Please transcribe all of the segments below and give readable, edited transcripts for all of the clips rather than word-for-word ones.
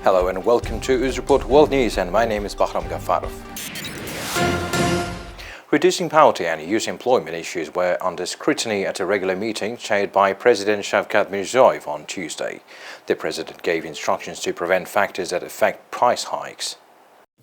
Hello and welcome to UzReport World News, and my name is Bahram Gaffarov. Reducing poverty and youth employment issues were under scrutiny at a regular meeting chaired by President Shavkat Mirziyoyev on Tuesday. The president gave instructions to prevent factors that affect price hikes.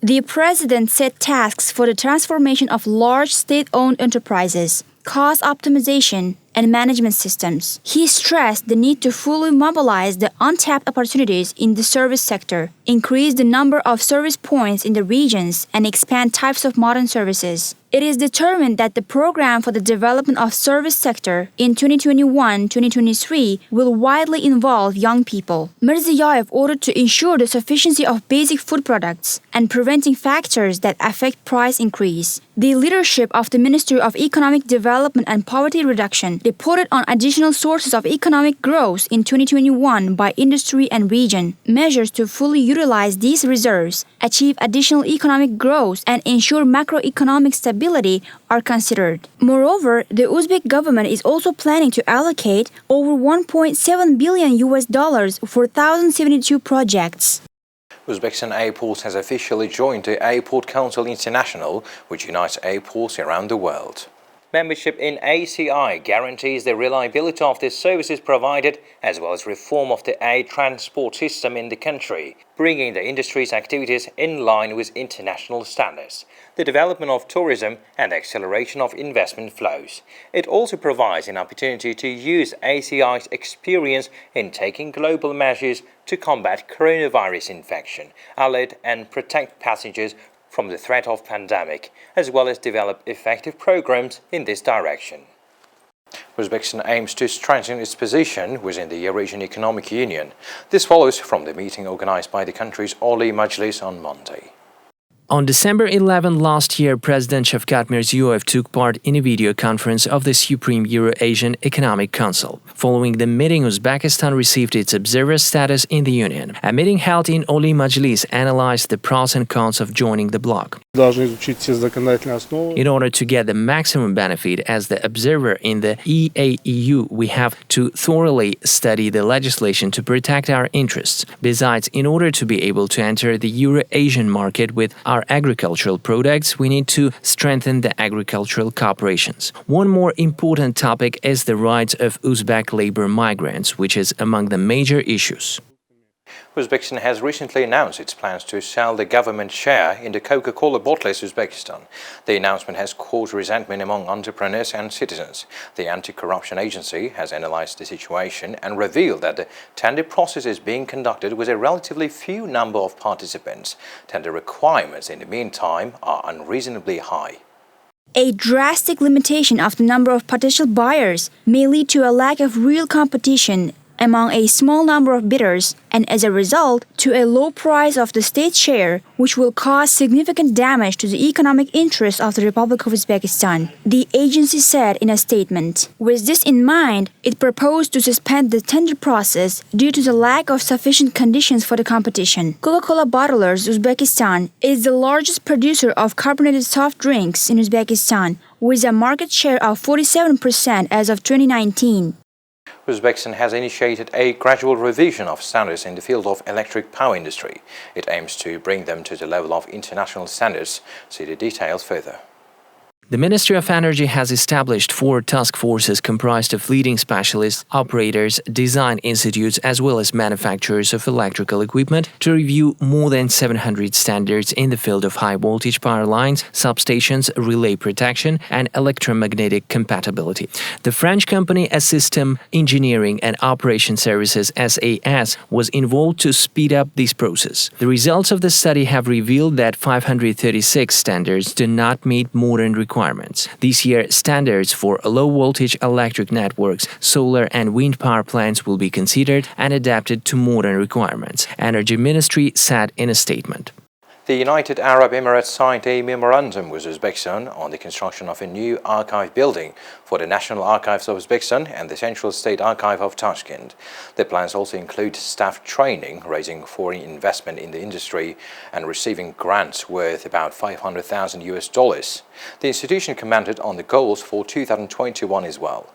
The president set tasks for the transformation of large state-owned enterprises, cost optimization, and management systems. He stressed the need to fully mobilize the untapped opportunities in the service sector, increase the number of service points in the regions, and expand types of modern services. It is determined that the program for the development of service sector in 2021-2023 will widely involve young people. Mirziyoyev ordered to ensure the sufficiency of basic food products and preventing factors that affect price increase. The leadership of the Ministry of Economic Development and Poverty Reduction reported on additional sources of economic growth in 2021 by industry and region. Measures to fully utilize these reserves, achieve additional economic growth, and ensure macroeconomic stability are considered. Moreover, the Uzbek government is also planning to allocate over $1.7 billion for 1,072 projects. Uzbekistan Airports has officially joined the Airport Council International, which unites airports around the world. Membership in ACI guarantees the reliability of the services provided as well as reform of the air transport system in the country, bringing the industry's activities in line with international standards, the development of tourism and acceleration of investment flows. It also provides an opportunity to use ACI's experience in taking global measures to combat coronavirus infection, alert and protect passengers from the threat of pandemic, as well as develop effective programs in this direction. Uzbekistan aims to strengthen its position within the Eurasian Economic Union. This follows from the meeting organized by the country's Oliy Majlis on Monday. On December 11 last year, President Shavkat Mirziyoyev took part in a video conference of the Supreme Euro-Asian Economic Council. Following the meeting, Uzbekistan received its observer status in the Union. A meeting held in Oliy Majlis analyzed the pros and cons of joining the bloc. In order to get the maximum benefit as the observer in the EAEU, we have to thoroughly study the legislation to protect our interests. Besides, in order to be able to enter the Euro-Asian market with our agricultural products, we need to strengthen the agricultural cooperations. One more important topic is the rights of Uzbek labor migrants, which is among the major issues. Uzbekistan has recently announced its plans to sell the government share in the Coca-Cola Bottlers Uzbekistan. The announcement has caused resentment among entrepreneurs and citizens. The anti-corruption agency has analyzed the situation and revealed that the tender process is being conducted with a relatively few number of participants. Tender requirements in the meantime are unreasonably high. A drastic limitation of the number of potential buyers may lead to a lack of real competition among a small number of bidders, and as a result, to a low price of the state share, which will cause significant damage to the economic interests of the Republic of Uzbekistan, the agency said in a statement. With this in mind, it proposed to suspend the tender process due to the lack of sufficient conditions for the competition. Coca-Cola Bottlers Uzbekistan is the largest producer of carbonated soft drinks in Uzbekistan, with a market share of 47% as of 2019. Uzbekistan has initiated a gradual revision of standards in the field of electric power industry. It aims to bring them to the level of international standards. See the details further. The Ministry of Energy has established 4 task forces comprised of leading specialists, operators, design institutes, as well as manufacturers of electrical equipment to review more than 700 standards in the field of high-voltage power lines, substations, relay protection, and electromagnetic compatibility. The French company Assystem Engineering and Operation Services SAS was involved to speed up this process. The results of the study have revealed that 536 standards do not meet modern requirements. This year, standards for low-voltage electric networks, solar and wind power plants will be considered and adapted to modern requirements, Energy Ministry said in a statement. The United Arab Emirates signed a memorandum with Uzbekistan on the construction of a new archive building for the National Archives of Uzbekistan and the Central State Archive of Tashkent. The plans also include staff training, raising foreign investment in the industry, and receiving grants worth about $500,000. The institution commented on the goals for 2021 as well.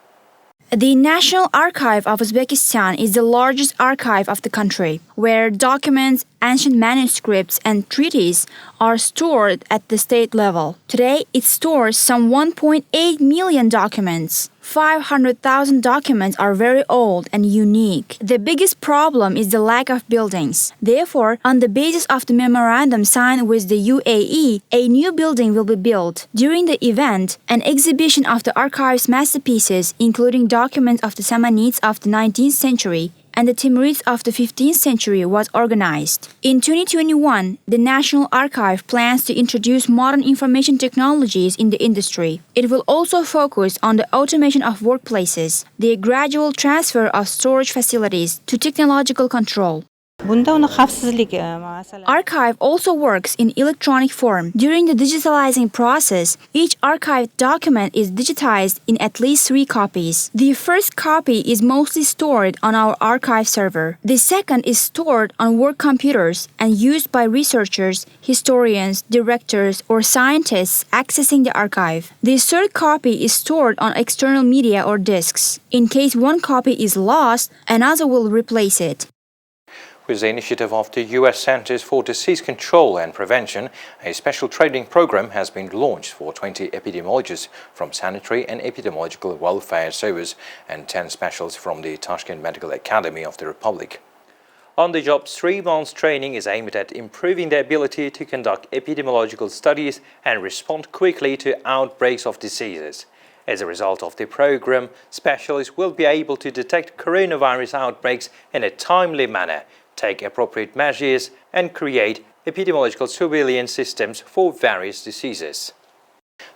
The National Archive of Uzbekistan is the largest archive of the country, where documents, ancient manuscripts, and treaties are stored at the state level. Today, it stores some 1.8 million documents. 500,000 documents are very old and unique. The biggest problem is the lack of buildings. Therefore, on the basis of the memorandum signed with the UAE, a new building will be built. During the event, an exhibition of the archive's masterpieces, including documents of the Samanids of the 19th century, and the Timurids of the 15th century was organized. In 2021, the National Archive plans to introduce modern information technologies in the industry. It will also focus on the automation of workplaces, the gradual transfer of storage facilities to technological control. Archive also works in electronic form. During the digitalizing process, each archived document is digitized in at least 3 copies. The first copy is mostly stored on our archive server. The second is stored on work computers and used by researchers, historians, directors, or scientists accessing the archive. The third copy is stored on external media or disks. In case one copy is lost, another will replace it. With the initiative of the U.S. Centers for Disease Control and Prevention, a special training program has been launched for 20 epidemiologists from Sanitary and Epidemiological Welfare Service and 10 specialists from the Tashkent Medical Academy of the Republic. On-the-job 3 months training is aimed at improving their ability to conduct epidemiological studies and respond quickly to outbreaks of diseases. As a result of the program, specialists will be able to detect coronavirus outbreaks in a timely manner, take appropriate measures, and create epidemiological surveillance systems for various diseases.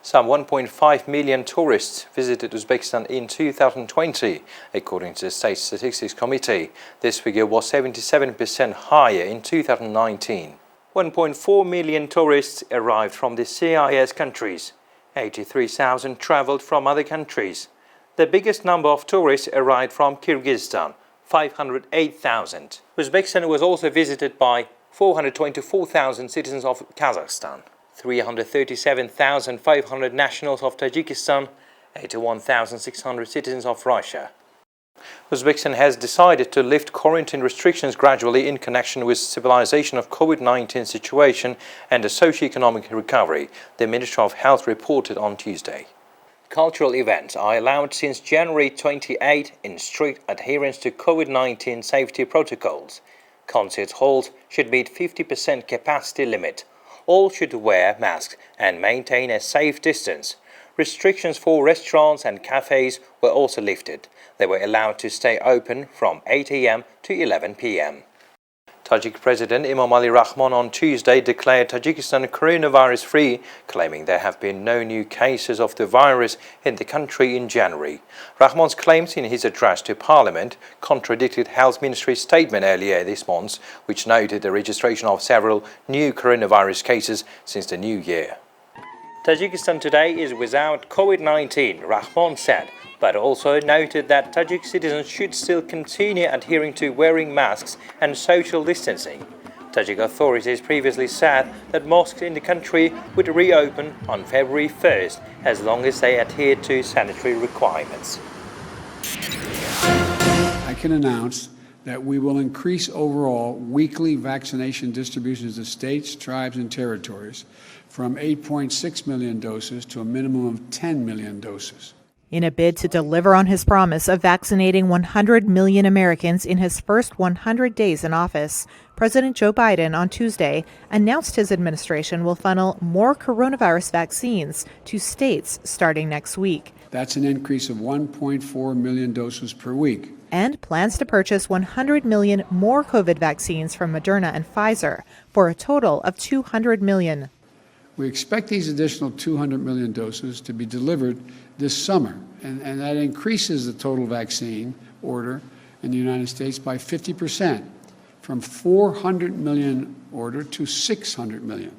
Some 1.5 million tourists visited Uzbekistan in 2020, according to the State Statistics Committee. This figure was 77% higher in 2019. 1.4 million tourists arrived from the CIS countries. 83,000 traveled from other countries. The biggest number of tourists arrived from Kyrgyzstan, 508,000. Uzbekistan was also visited by 424,000 citizens of Kazakhstan, 337,500 nationals of Tajikistan, 81,600 citizens of Russia. Uzbekistan has decided to lift quarantine restrictions gradually in connection with stabilization of COVID-19 situation and the socio-economic recovery, the Ministry of Health reported on Tuesday. Cultural events are allowed since January 28 in strict adherence to COVID-19 safety protocols. Concert halls should meet 50% capacity limit. All should wear masks and maintain a safe distance. Restrictions for restaurants and cafes were also lifted. They were allowed to stay open from 8 a.m. to 11 p.m. Tajik President Emomali Rahmon on Tuesday declared Tajikistan coronavirus-free, claiming there have been no new cases of the virus in the country in January. Rahmon's claims in his address to Parliament contradicted Health Ministry's statement earlier this month, which noted the registration of several new coronavirus cases since the new year. Tajikistan today is without COVID-19, Rahmon said, but also noted that Tajik citizens should still continue adhering to wearing masks and social distancing. Tajik authorities previously said that mosques in the country would reopen on February 1st as long as they adhere to sanitary requirements. I can announce that we will increase overall weekly vaccination distributions to states, tribes, and territories from 8.6 million doses to a minimum of 10 million doses. In a bid to deliver on his promise of vaccinating 100 million Americans in his first 100 days in office, President Joe Biden on Tuesday announced his administration will funnel more coronavirus vaccines to states starting next week. That's an increase of 1.4 million doses per week. And plans to purchase 100 million more COVID vaccines from Moderna and Pfizer for a total of 200 million. We expect these additional 200 million doses to be delivered this summer, and that increases the total vaccine order in the United States by 50%, from 400 million order to 600 million.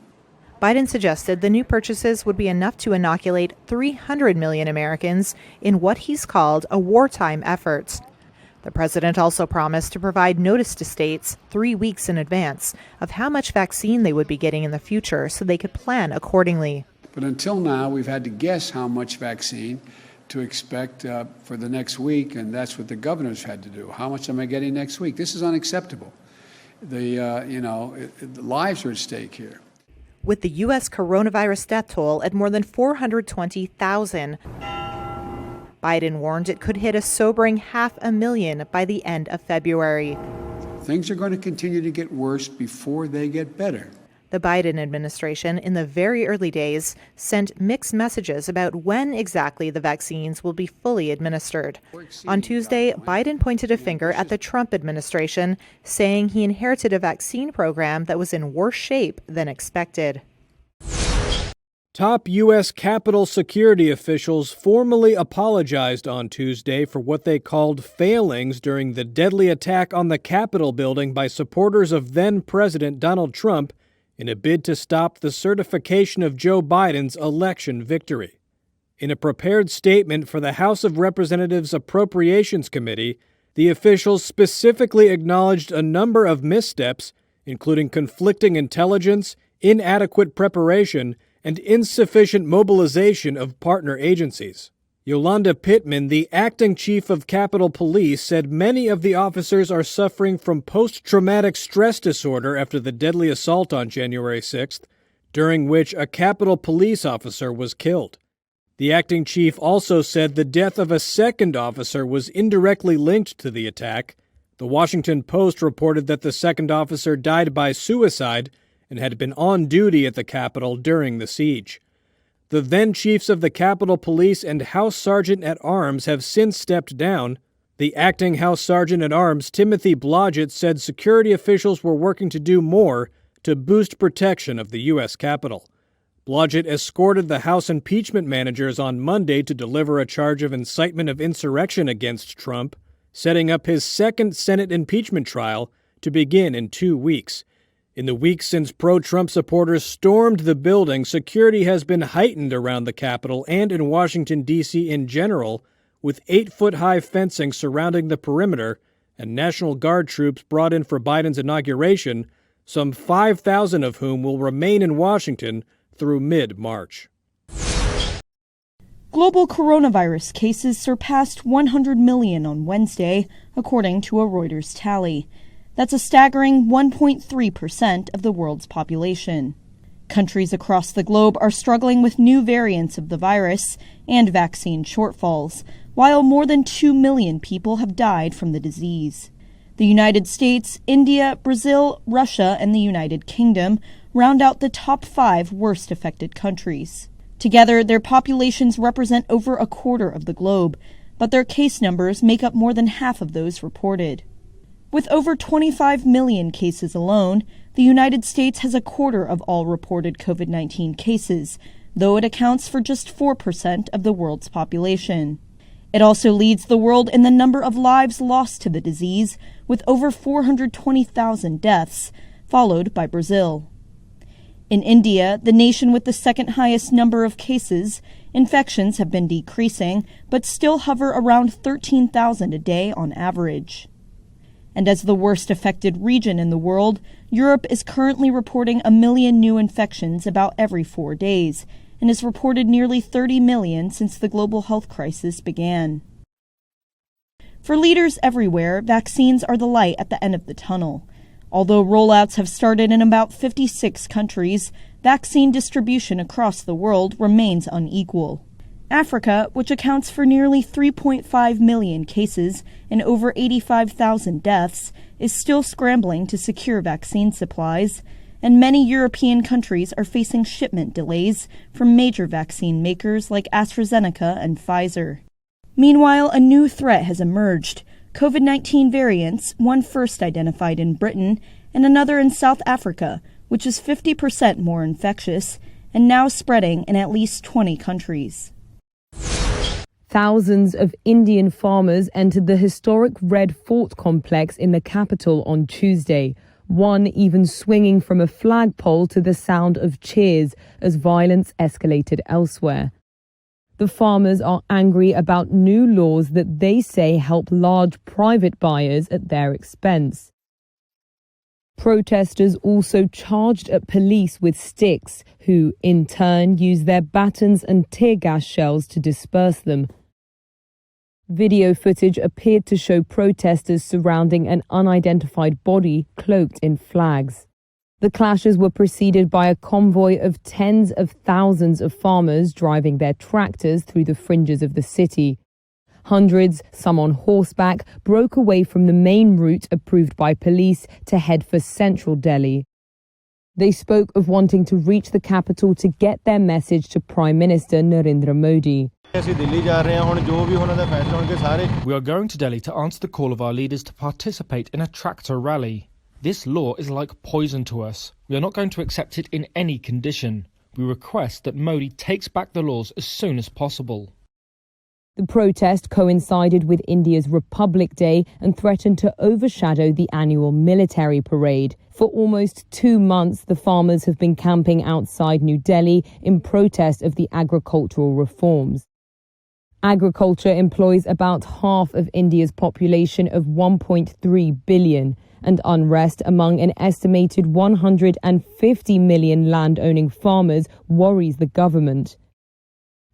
Biden suggested the new purchases would be enough to inoculate 300 million Americans in what he's called a wartime effort. The president also promised to provide notice to states 3 weeks in advance of how much vaccine they would be getting in the future so they could plan accordingly. But until now, we've had to guess how much vaccine to expect for the next week, and that's what the governors had to do. How much am I getting next week? This is unacceptable. The lives are at stake here. With the U.S. coronavirus death toll at more than 420,000, Biden warned it could hit a sobering 500,000 by the end of February. Things are going to continue to get worse before they get better. The Biden administration, in the very early days, sent mixed messages about when exactly the vaccines will be fully administered. On Tuesday, Biden pointed a finger at the Trump administration, saying he inherited a vaccine program that was in worse shape than expected. Top U.S. Capitol security officials formally apologized on Tuesday for what they called failings during the deadly attack on the Capitol building by supporters of then-President Donald Trump in a bid to stop the certification of Joe Biden's election victory. In a prepared statement for the House of Representatives Appropriations Committee, the officials specifically acknowledged a number of missteps, including conflicting intelligence, inadequate preparation, and insufficient mobilization of partner agencies. Yolanda Pittman, the acting chief of Capitol Police, said many of the officers are suffering from post-traumatic stress disorder after the deadly assault on January 6th, during which a Capitol Police officer was killed. The acting chief also said the death of a second officer was indirectly linked to the attack. The Washington Post reported that the second officer died by suicide and had been on duty at the Capitol during the siege. The then chiefs of the Capitol Police and House Sergeant at Arms have since stepped down. The acting House Sergeant at Arms, Timothy Blodgett, said security officials were working to do more to boost protection of the U.S. Capitol. Blodgett escorted the House impeachment managers on Monday to deliver a charge of incitement of insurrection against Trump, setting up his second Senate impeachment trial to begin in 2 weeks. In the weeks since pro-Trump supporters stormed the building, security has been heightened around the Capitol and in Washington, D.C. in general, with 8-foot-high fencing surrounding the perimeter and National Guard troops brought in for Biden's inauguration, some 5,000 of whom will remain in Washington through mid-March. Global coronavirus cases surpassed 100 million on Wednesday, according to a Reuters tally. That's a staggering 1.3% of the world's population. Countries across the globe are struggling with new variants of the virus and vaccine shortfalls, while more than 2 million people have died from the disease. The United States, India, Brazil, Russia, and the United Kingdom round out the top 5 worst affected countries. Together, their populations represent over a quarter of the globe, but their case numbers make up more than half of those reported. With over 25 million cases alone, the United States has a quarter of all reported COVID-19 cases, though it accounts for just 4% of the world's population. It also leads the world in the number of lives lost to the disease, with over 420,000 deaths, followed by Brazil. In India, the nation with the second highest number of cases, infections have been decreasing, but still hover around 13,000 a day on average. And as the worst affected region in the world, Europe is currently reporting 1 million new infections about every 4 days, and has reported nearly 30 million since the global health crisis began. For leaders everywhere, vaccines are the light at the end of the tunnel. Although rollouts have started in about 56 countries, vaccine distribution across the world remains unequal. Africa, which accounts for nearly 3.5 million cases and over 85,000 deaths, is still scrambling to secure vaccine supplies, and many European countries are facing shipment delays from major vaccine makers like AstraZeneca and Pfizer. Meanwhile, a new threat has emerged: COVID-19 variants, one first identified in Britain and another in South Africa, which is 50% more infectious and now spreading in at least 20 countries. Thousands of Indian farmers entered the historic Red Fort complex in the capital on Tuesday, one even swinging from a flagpole to the sound of cheers as violence escalated elsewhere. The farmers are angry about new laws that they say help large private buyers at their expense. Protesters also charged at police with sticks, who in turn used their batons and tear gas shells to disperse them. Video footage appeared to show protesters surrounding an unidentified body cloaked in flags. The clashes were preceded by a convoy of tens of thousands of farmers driving their tractors through the fringes of the city. Hundreds, some on horseback, broke away from the main route approved by police to head for central Delhi. They spoke of wanting to reach the capital to get their message to Prime Minister Narendra Modi. We are going to Delhi to answer the call of our leaders to participate in a tractor rally. This law is like poison to us. We are not going to accept it in any condition. We request that Modi takes back the laws as soon as possible. The protest coincided with India's Republic Day and threatened to overshadow the annual military parade. For almost 2 months, the farmers have been camping outside New Delhi in protest of the agricultural reforms. Agriculture employs about half of India's population of 1.3 billion, and unrest among an estimated 150 million land-owning farmers worries the government.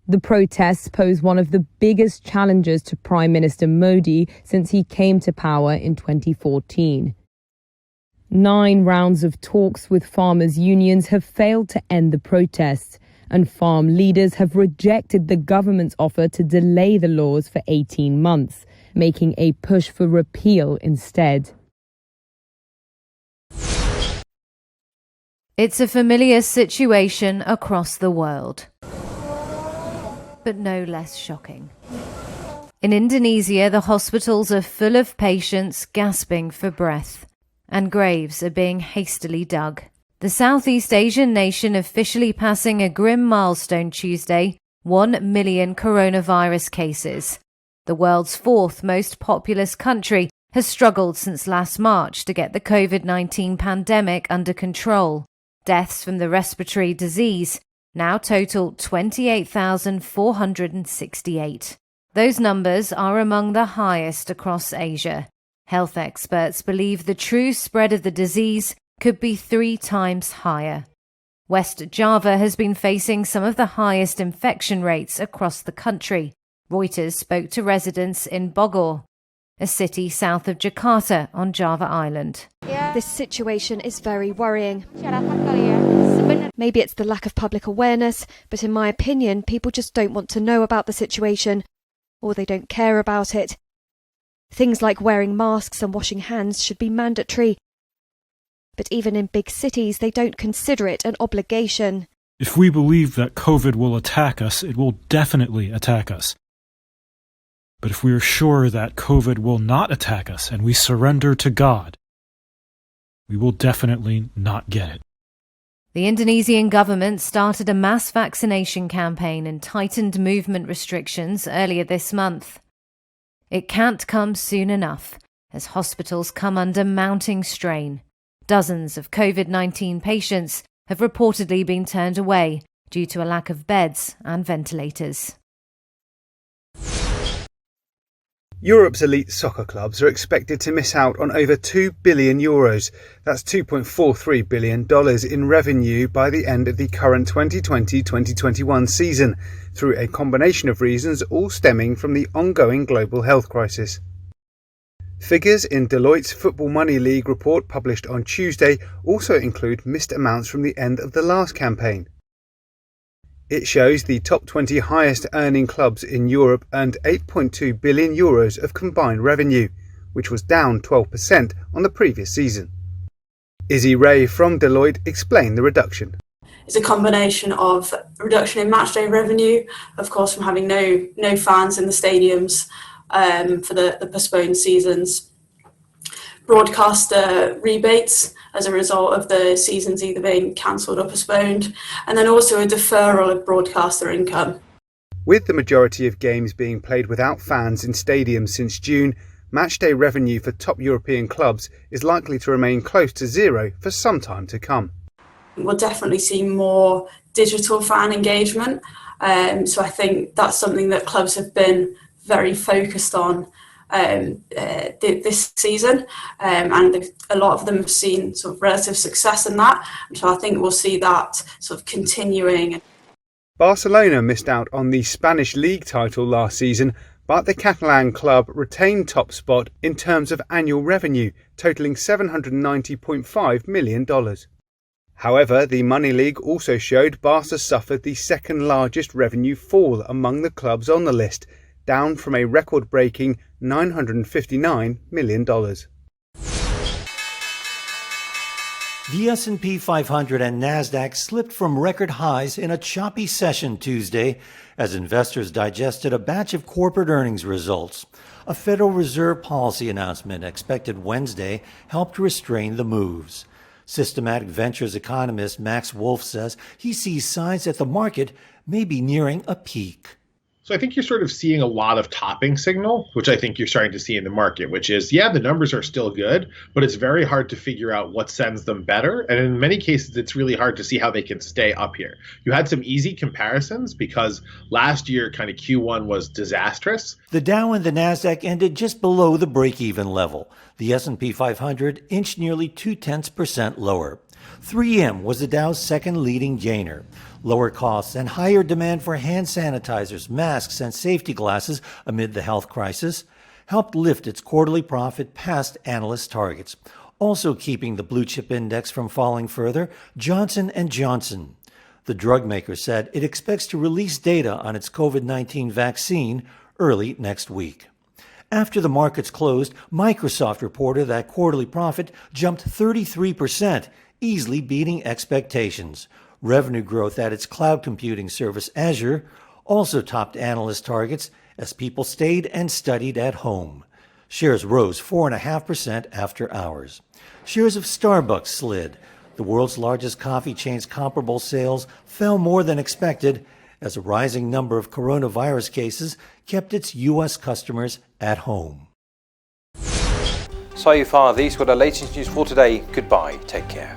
The protests pose one of the biggest challenges to Prime Minister Modi since he came to power in 2014. 9 rounds of talks with farmers' unions have failed to end the protests, and farm leaders have rejected the government's offer to delay the laws for 18 months, making a push for repeal instead. It's a familiar situation across the world, but no less shocking. In Indonesia, the hospitals are full of patients gasping for breath, and graves are being hastily dug. The Southeast Asian nation officially passing a grim milestone Tuesday, 1 million coronavirus cases. The world's 4th most populous country has struggled since last March to get the COVID-19 pandemic under control. Deaths from the respiratory disease now total 28,468. Those numbers are among the highest across Asia. Health experts believe the true spread of the disease could be 3 times higher. West Java has been facing some of the highest infection rates across the country. Reuters spoke to residents in Bogor, a city south of Jakarta on Java Island. This situation is very worrying. Maybe it's the lack of public awareness, but in my opinion, people just don't want to know about the situation, or they don't care about it. Things like wearing masks and washing hands should be mandatory. But even in big cities, they don't consider it an obligation. If we believe that COVID will attack us, it will definitely attack us. But if we are sure that COVID will not attack us and we surrender to God, we will definitely not get it. The Indonesian government started a mass vaccination campaign and tightened movement restrictions earlier this month. It can't come soon enough, as hospitals come under mounting strain. Dozens of COVID-19 patients have reportedly been turned away due to a lack of beds and ventilators. Europe's elite soccer clubs are expected to miss out on over €2 billion. That's $2.43 billion in revenue by the end of the current 2020-2021 season, through a combination of reasons, all stemming from the ongoing global health crisis. Figures in Deloitte's Football Money League report published on Tuesday also include missed amounts from the end of the last campaign. It shows the top 20 highest earning clubs in Europe earned €8.2 billion of combined revenue, which was down 12% on the previous season. Izzy Ray from Deloitte explained the reduction. It's a combination of reduction in matchday revenue, of course, from having no fans in the stadiums for the postponed seasons, broadcaster rebates as a result of the seasons either being cancelled or postponed, and then also a deferral of broadcaster income. With the majority of games being played without fans in stadiums since June, matchday revenue for top European clubs is likely to remain close to zero for some time to come. We'll definitely see more digital fan engagement, so I think that's something that clubs have been very focused on this season, and a lot of them have seen sort of relative success in that, so I think we'll see that sort of continuing. Barcelona missed out on the Spanish league title last season but the Catalan club retained top spot in terms of annual revenue, totalling $790.5 million. However, the Money League also showed Barca suffered the second largest revenue fall among the clubs on the list, down from a record-breaking $959 million. The S&P 500 and Nasdaq slipped from record highs in a choppy session Tuesday as investors digested a batch of corporate earnings results. A Federal Reserve policy announcement expected Wednesday helped restrain the moves. Systematic Ventures economist Max Wolf says he sees signs that the market may be nearing a peak. So I think you're sort of seeing a lot of topping signal, which I think you're starting to see in the market, which is, yeah, the numbers are still good, but it's very hard to figure out what sends them better. And in many cases, it's really hard to see how they can stay up here. You had some easy comparisons because last year kind of Q1 was disastrous. The Dow and the Nasdaq ended just below the break-even level. The S&P 500 inched nearly 0.2% lower. 3M was the Dow's second leading gainer. Lower costs and higher demand for hand sanitizers, masks, and safety glasses amid the health crisis helped lift its quarterly profit past analyst targets. Also keeping the blue chip index from falling further, Johnson & Johnson. The drug maker said it expects to release data on its COVID-19 vaccine early next week. After the markets closed, Microsoft reported that quarterly profit jumped 33%, easily beating expectations. Revenue growth at its cloud computing service Azure also topped analyst targets as people stayed and studied at home. Shares rose 4.5% after hours. Shares of Starbucks slid. The world's largest coffee chain's comparable sales fell more than expected as a rising number of coronavirus cases kept its U.S. customers at home. So far, these were the latest news for today. Goodbye. Take care.